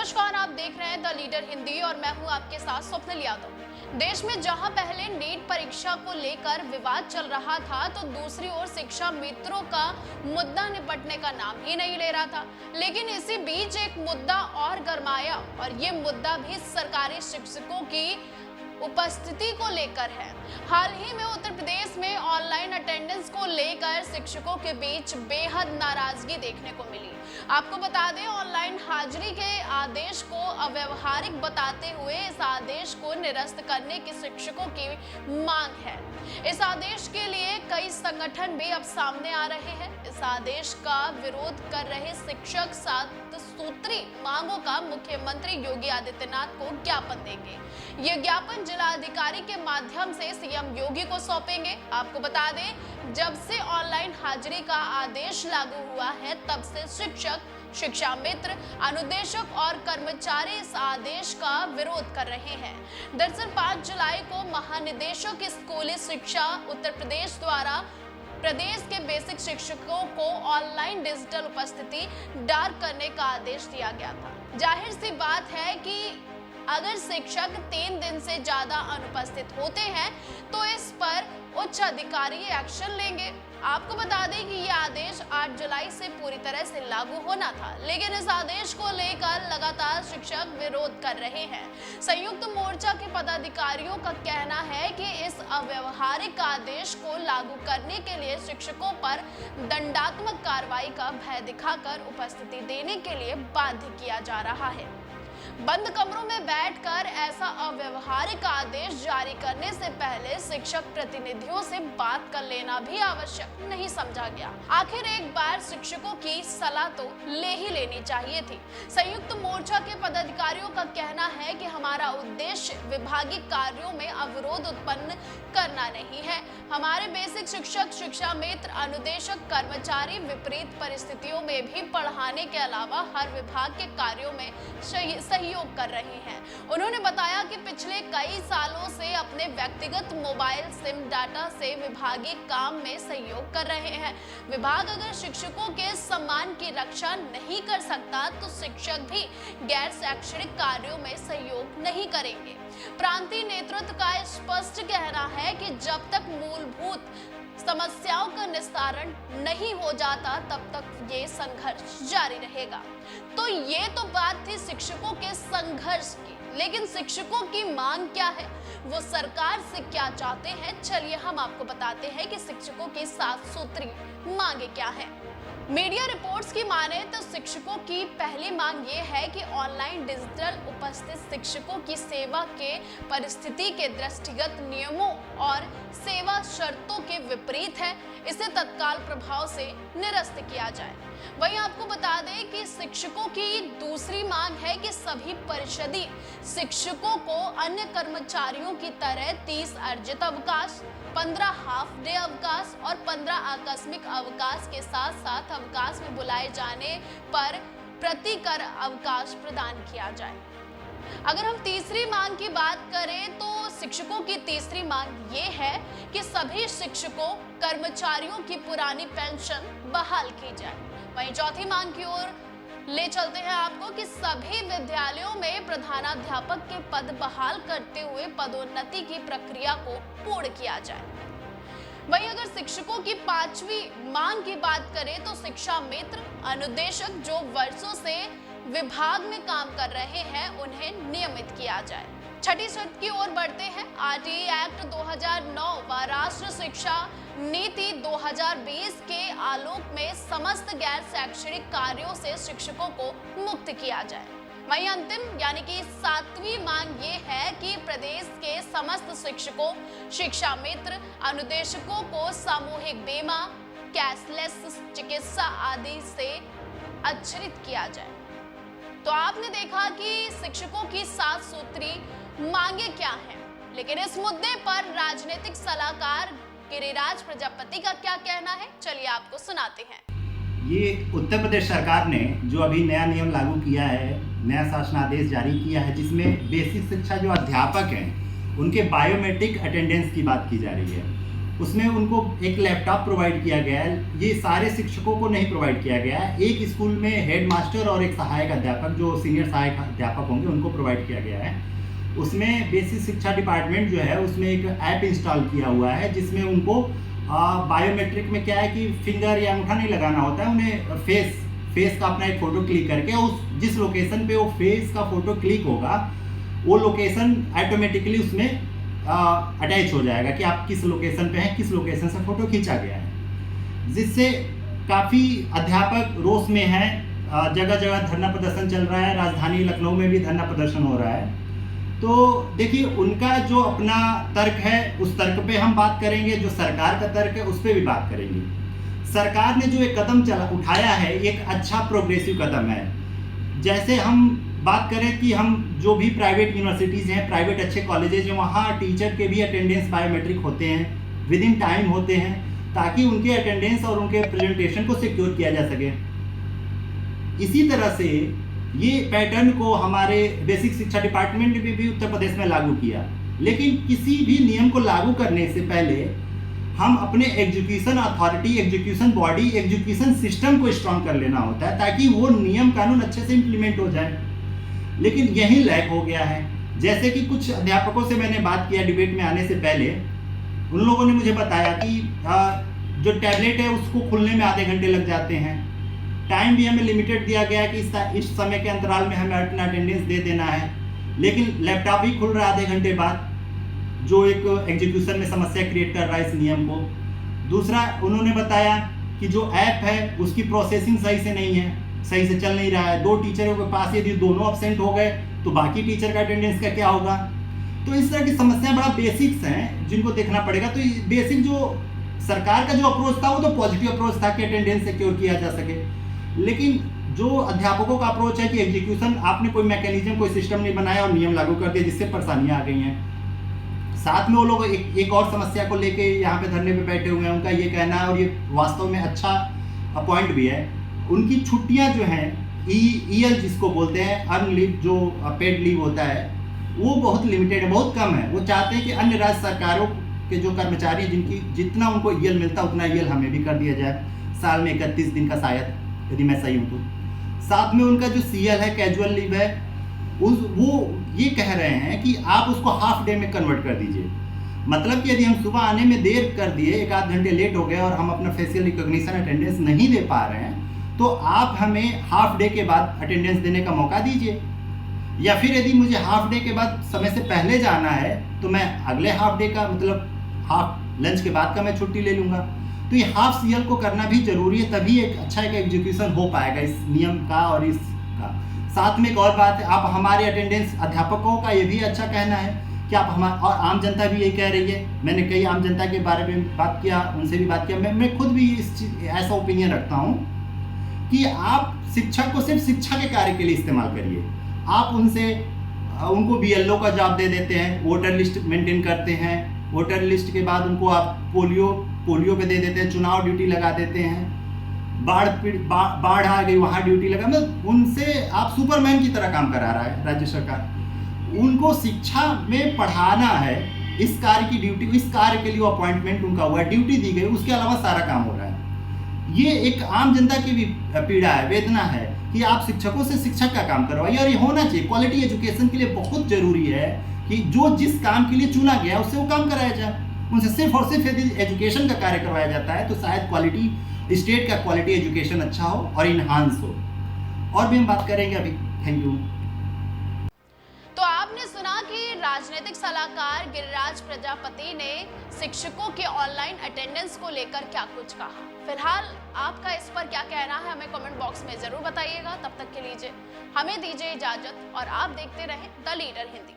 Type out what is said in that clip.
नमस्कार, आप देख रहे हैं द लीडर हिंदी और मैं हूं आपके साथ स्वप्निल यादव। देश में जहां पहले नीट परीक्षा को लेकर विवाद चल रहा था, तो दूसरी ओर शिक्षा मित्रों का मुद्दा निपटने का नाम ही नहीं ले रहा था। लेकिन इसी बीच एक मुद्दा और गरमाया और ये मुद्दा भी सरकारी शिक्षकों की उपस्थिति को लेकर है। हाल ही में उत्तर प्रदेश में ऑनलाइन अटेंडेंस को लेकर शिक्षकों के बीच बेहद नाराजगी देखने को मिली। आपको बता दें, ऑनलाइन हाजिरी के आदेश को अव्यावहारिक बताते हुए इस आदेश को निरस्त करने की शिक्षकों की मांग है। इस आदेश के लिए कई संगठन भी अब सामने आ रहे हैं। इस आदेश का विरोध कर रहे शिक्षक 7 सूत्री मांगों का मुख्यमंत्री योगी आदित्यनाथ को ज्ञापन देंगे। ये ज्ञापन जिलाधिकारी के माध्यम से सीएम योगी को सौंपेंगे। आपको बता दें, जब से ऑनलाइन हाजिरी का आदेश लागू हुआ है, तब से शिक्षक, शिक्षा मित्र, अनुदेशक और कर्मचारी इस आदेश का विरोध कर रहे हैं। दरअसल 5 जुलाई को महानिदेशक स्कूली शिक्षा उत्तर प्रदेश द्वारा प्रदेश के बेसिक शिक्षकों को ऑनलाइन डिजिटल उपस्थिति डार्क करने का आदेश दिया गया था। जाहिर सी बात है कि अगर शिक्षक 3 दिन से ज्यादा अनुपस्थित होते हैं तो इस पर उच्च अधिकारी एक्शन लेंगे। आपको बता दें कि यह आदेश 8 जुलाई से पूरी तरह से लागू होना था, लेकिन इस आदेश को लेकर लगातार शिक्षक विरोध कर रहे हैं। संयुक्त मोर्चा के पदाधिकारियों का कहना है कि इस अव्यावहारिक आदेश को लागू करने के लिए शिक्षकों पर दंडात्मक कार्रवाई का भय दिखाकर उपस्थिति देने के लिए बाध्य किया जा रहा है। बंद कमरों में बैठकर ऐसा अव्यावहारिक आदेश जारी करने से पहले शिक्षक प्रतिनिधियों से बात कर लेना भी आवश्यक नहीं समझा गया। आखिर एक बार शिक्षकों की सलाह तो ले ही लेनी चाहिए थी। संयुक्त मोर्चा के पदाधिकारियों का कहना है कि हमारा उद्देश्य विभागीय कार्यों में अवरोध उत्पन्न करना नहीं है। हमारे बेसिक शिक्षक, शिक्षा मित्र, अनुदेशक, कर्मचारी विपरीत परिस्थितियों में भी पढ़ाने के अलावा हर विभाग के कार्यों में सहयोग कर रहे हैं। उन्होंने बताया कि पिछले कई सालों से अपने व्यक्तिगत मोबाइल सिम डाटा से विभागीय काम में सहयोग कर रहे हैं। विभाग अगर शिक्षकों के सम्मान की रक्षा नहीं कर सकता तो शिक्षक भी गैर शैक्षणिक कार्यों में सहयोग नहीं करेंगे। प्रांतीय नेतृत्व का स्पष्ट कहना है कि जब तक मूलभूत समस्याओं का निस्तारण नहीं हो जाता, तब तक ये संघर्ष जारी रहेगा। तो ये तो बात थी शिक्षकों के संघर्ष की, लेकिन शिक्षकों की मांग क्या है, वो सरकार से क्या चाहते हैं, चलिए हम आपको बताते हैं कि शिक्षकों की 7 सूत्री मांगे क्या है। मीडिया रिपोर्ट्स की माने तो शिक्षकों की पहली मांग ये है कि ऑनलाइन डिजिटल उपस्थित शिक्षकों की सेवा के परिस्थिति के दृष्टिगत नियमों और सेवा शर्तों के विपरीत है, इसे तत्काल प्रभाव से निरस्त किया जाए। वहीं आपको बता दें कि शिक्षकों की दूसरी मांग है कि सभी परिषदीय शिक्षकों को अन्य कर्मचारियों की तरह 30 अर्जित अवकाश, 15 हाफ डे अवकाश और 15 आकस्मिक अवकाश के साथ साथ अवकाश में बुलाए जाने पर प्रतिकर अवकाश प्रदान किया जाए। अगर हम तीसरी मांग की बात करें तो शिक्षकों की तीसरी मांग ये है कि सभी शिक्षकों, कर्मचारियों की पुरानी पेंशन बहाल की जाए। वहीं चौथी मांग की ओर ले चलते हैं आपको कि सभी विद्यालयों में प्रधानाध्यापक के पद बहाल करते हुए पदोन्नति की प्रक्रिया को पूर्ण किया जाए। वहीं अगर शिक्षकों की 5वीं मांग की बात करें तो शिक्षा मित्र, अनुदेशक जो वर्षों से विभाग में काम कर रहे हैं, उन्हें नियमित किया जाए। छठी शर्त की ओर बढ़ते हैं। आरटीई एक्ट 2009 व राष्ट्रीय शिक्षा नीति 2020 के आलोक में समस्त गैर शैक्षणिक कार्यों से शिक्षकों को मुक्त किया जाए। वहीं अंतिम यानी कि 7वीं मांग ये है कि प्रदेश के समस्त शिक्षकों, शिक्षा मित्र, अनुदेशकों को सामूहिक बीमा, कैशलेस चिकित्सा आदि से आच्छादित किया जाए। तो आपने देखा कि शिक्षकों की 7 सूत्री मांगे क्या हैं, लेकिन इस मुद्दे पर राजनीतिक सलाहकार गिरिराज प्रजापति का क्या कहना है, चलिए आपको सुनाते हैं। ये उत्तर प्रदेश सरकार ने जो अभी नया नियम लागू किया है, नया शासनादेश जारी किया है, जिसमें बेसिक शिक्षा जो अध्यापक हैं उनके बायोमेट्रिक अटेंडेंस की बात की जा रही है। उसमें उनको एक लैपटॉप प्रोवाइड किया गया है। ये सारे शिक्षकों को नहीं प्रोवाइड किया गया है। एक स्कूल में हेड मास्टर और एक सहायक अध्यापक, जो सीनियर सहायक अध्यापक होंगे, उनको प्रोवाइड किया गया है। उसमें बेसिक शिक्षा डिपार्टमेंट जो है उसमें एक ऐप इंस्टॉल किया हुआ है, जिसमें उनको बायोमेट्रिक में क्या है कि फिंगर या अंगूठा नहीं लगाना होता है, उन्हें फेस का अपना एक फ़ोटो क्लिक करके उस जिस लोकेशन पे वो फेस का फ़ोटो क्लिक होगा वो लोकेशन ऑटोमेटिकली उसमें अटैच हो जाएगा कि आप किस लोकेशन पे हैं, किस लोकेशन से फ़ोटो खींचा गया है, जिससे काफ़ी अध्यापक रोष में हैं। जगह जगह धरना प्रदर्शन चल रहा है। राजधानी लखनऊ में भी धरना प्रदर्शन हो रहा है। तो देखिए, उनका जो अपना तर्क है उस तर्क पे हम बात करेंगे, जो सरकार का तर्क है उस पर भी बात करेंगे। सरकार ने जो एक कदम उठाया है, एक अच्छा प्रोग्रेसिव कदम है। जैसे हम बात करें कि हम जो भी प्राइवेट यूनिवर्सिटीज़ हैं, प्राइवेट अच्छे कॉलेजेज हैं, वहाँ टीचर के भी अटेंडेंस बायोमेट्रिक होते हैं, विद इन टाइम होते हैं, ताकि उनके अटेंडेंस और उनके प्रेजेंटेशन को सिक्योर किया जा सके। इसी तरह से ये पैटर्न को हमारे बेसिक शिक्षा डिपार्टमेंट ने भी उत्तर प्रदेश में लागू किया। लेकिन किसी भी नियम को लागू करने से पहले हम अपने education authority, education body, education system को स्ट्रॉन्ग कर लेना होता है, ताकि वो नियम कानून अच्छे से इम्प्लीमेंट हो जाए। लेकिन यही लैक हो गया है। जैसे कि कुछ अध्यापकों से मैंने बात किया डिबेट में आने से पहले, उन लोगों ने मुझे बताया कि जो टैबलेट है उसको खुलने में आधे घंटे लग जाते हैं। टाइम भी हमें लिमिटेड दिया गया है कि इस समय के अंतराल में हमें अपना अटेंडेंस दे देना है, लेकिन लैपटॉप ही खुल रहा है आधे घंटे बाद, जो एक एग्जीक्यूशन में समस्या क्रिएट कर रहा है इस नियम को। दूसरा, उन्होंने बताया कि जो ऐप है उसकी प्रोसेसिंग सही से नहीं है, सही से चल नहीं रहा है। 2 टीचरों के पास यदि दोनों एब्सेंट हो गए तो बाकी टीचर का अटेंडेंस का क्या होगा। तो इस तरह की समस्या बड़ा बेसिक्स हैं जिनको देखना पड़ेगा। तो बेसिक जो सरकार का जो अप्रोच था वो तो पॉजिटिव अप्रोच था कि अटेंडेंस सिक्योर किया जा सके, लेकिन जो अध्यापकों का अप्रोच है कि एग्जीक्यूशन, आपने कोई मैकेनिज्म, कोई सिस्टम नहीं बनाया और नियम लागू कर दिया, जिससे परेशानियां आ गई हैं। साथ में वो लोग एक और समस्या को लेके यहाँ पे धरने पे बैठे हुए हैं। उनका ये कहना है, और ये वास्तव में अच्छा पॉइंट भी है, उनकी छुट्टियाँ जो हैं ईएल जिसको बोलते हैं, अर्न लीव, जो पेड लीव होता है, वो बहुत लिमिटेड है, बहुत कम है। वो चाहते हैं कि अन्य राज्य सरकारों के जो कर्मचारी जिनकी जितना उनको ईएल मिलता है उतना ईएल हमें भी कर दिया जाए, साल में 31 दिन का, शायद, यदि मैं सही हूँ तो। साथ में उनका जो सीएल है, कैजुअल लीव है, वो ये कह रहे हैं कि आप उसको हाफ डे में कन्वर्ट कर दीजिए। मतलब कि यदि हम सुबह आने में देर कर दिए, 1 आध घंटे लेट हो गए और हम अपना फेशियल रिकॉग्निशन अटेंडेंस नहीं दे पा रहे हैं, तो आप हमें हाफ डे के बाद अटेंडेंस देने का मौका दीजिए। या फिर यदि मुझे हाफ डे के बाद समय से पहले जाना है तो मैं अगले हाफ डे का, मतलब हाफ लंच के बाद का मैं छुट्टी ले लूँगा। तो ये हाफ सीएल को करना भी जरूरी है, तभी एक अच्छा एक एग्जीक्यूशन हो पाएगा इस नियम का और इसका। साथ में एक और बात है, आप हमारे अटेंडेंस अध्यापकों का ये भी अच्छा कहना है कि आप हमारे, और आम जनता भी यही कह रही है। मैंने कई आम जनता के बारे में बात किया, उनसे भी बात किया। मैं खुद भी ऐसा ओपिनियन रखता हूँ कि आप शिक्षक को सिर्फ शिक्षा के कार्य के लिए इस्तेमाल करिए। आप उनको बीएलओ का जॉब दे देते हैं, वोटर लिस्ट मेंटेन करते हैं, वोटर लिस्ट के बाद उनको आप पोलियो पे दे देते हैं, चुनाव ड्यूटी लगा देते हैं, बाढ़ आ गई वहाँ ड्यूटी लगा, मतलब उनसे आप सुपरमैन की तरह काम करा रहा है राज्य सरकार। उनको शिक्षा में पढ़ाना है, इस कार्य की ड्यूटी, इस कार्य के लिए अपॉइंटमेंट उनका हुआ, ड्यूटी दी गई, उसके अलावा सारा काम हो रहा है। ये एक आम जनता की भी पीड़ा है, वेदना है कि आप शिक्षकों से शिक्षक का काम करवाइए, और ये होना चाहिए। क्वालिटी एजुकेशन के लिए बहुत जरूरी है कि जो जिस काम के लिए चुना गया उससे वो काम कराया जाए। उनसे सिर्फ और सिर्फ यदि एजुकेशन का कार्य करवाया जाता है तो शायद क्वालिटी, स्टेट का क्वालिटी एजुकेशन अच्छा हो और इन्हांस हो। और भी हम बात करेंगे अभी। Thank you. तो आपने सुना कि राजनीतिक सलाहकार गिरिराज प्रजापति ने शिक्षकों के ऑनलाइन अटेंडेंस को लेकर क्या कुछ कहा। फिलहाल आपका इस पर क्या कहना है हमें कमेंट बॉक्स में जरूर बताइएगा। तब तक के लिए हमें दीजिए इजाजत और आप देखते रहें द लीडर हिंदी।